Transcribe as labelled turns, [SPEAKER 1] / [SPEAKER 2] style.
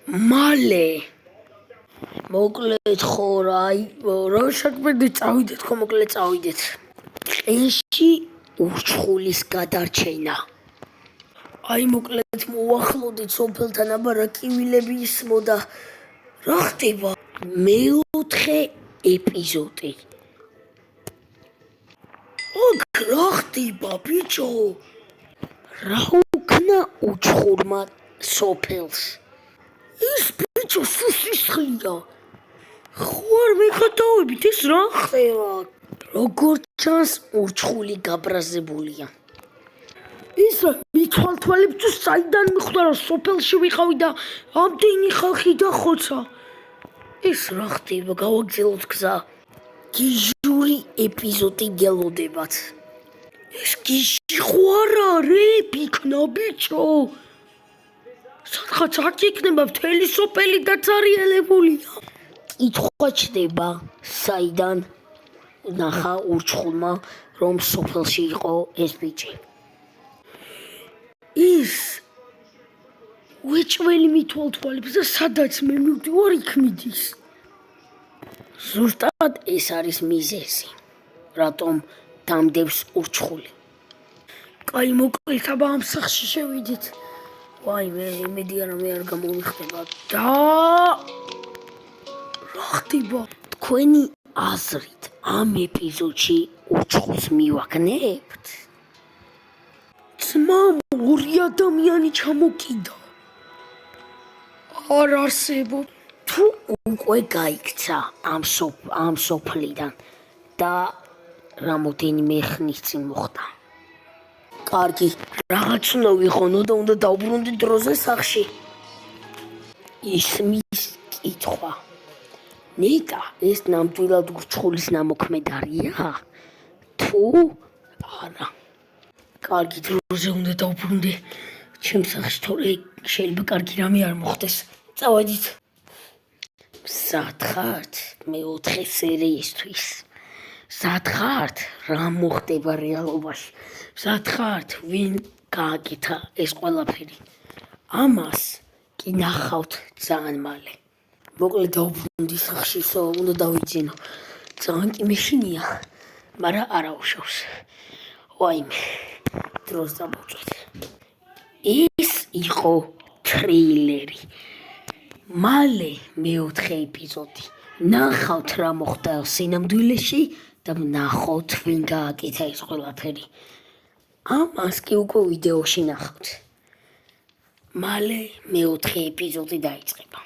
[SPEAKER 1] მალე მოკლედ ხო რა საქმედი წავიდეთ ხო მოკლედ წავიდეთ ტყეში ურჩხულის გადარჩენა აი მოკლედ მოვახლოდით სოფელთან აბა რა კივილები ისმოდა რა ხდება მეოთხე ეპიზოდი აქ რა ხდება ბიჭო რა უკნა ურჩხულმა სოფელს ის ბიჭო სისხლია ხო არ მიხატავებით ეს რა ხდება როგორც ჩანს ურჩხული გაბრაზებულია ის მithვალთვალებ თუ საიდან მიხვდა რომ სოფელში ვიყავი და ამდენი ხალხი დახოცა ეს რა ხდება გავაგზავნოთ გზა გიჟური ეპიზოდი გელოდებათ ეს გიჟი ხო არა რეპ იქნა ბიჭო სადღაც აქ იქნება მთელი სოფელი დაცარიელებულია კითხვა ჩდება საიდან ნახა ურჩხულმა რომ სოფელში იყო ეს ბიჭი ის უეჭველი მithვალთვალებს და სადაც მე მივდივარ იქ მიდის ზუსტად ეს არის მიზეზი რატომ დამდევს ურჩხული კაი მოკლედ აბა ამ სახლში შევიდით ვაი მე იმედია რომ მე არ გამომიხდება და რა ხდება თქვენი აზრით ამ ეპიზოდში ურჩხულს მივაგნებთ ძმამ ორი ადამიანი ჩამოკიდა არ არსებობს თუ უკვე გაიქცა ამ სოფლიდან და რამოდენიმე ხნის წინ მოხდა კარგი რაღაც უნდა ვიყო და უნდა დავბრუნდე დროზე სახლში ისმის კითხვა ნიკა ეს ნამდვილად ურჩხულის ნამოქმედარია თუ არა კარგი დროზე უნდა დავბრუნდე ჩემს სახლში თორე შეიძლება კარგი რამე არ მოხდეს წავედით სათხართ მეოთხე სერიისთვის სათხართ რა მოხდება რეალობაში სათხართ ვინ გააკეთა ეს ყველაფერი ამას კი ნახავთ ძალიან მალე მოკლედ დავბრუნდი სახლში უნდა დავიძინო ძალიან კი მეშინია მაგრამ არა უშავს ვაიმე დროს დამოვწვეთ ეს იყო ტრეილერი მალე მეოთხე ეპიზოდი ნახავთ რა მოხდა სინამდვილეში და ნახოთ ვინ გააკეთა ეს ყველაფერი ამას კი უკვე ვიდეოში ნახავთ მალე მეოთხე ეპიზოდი დაიწყება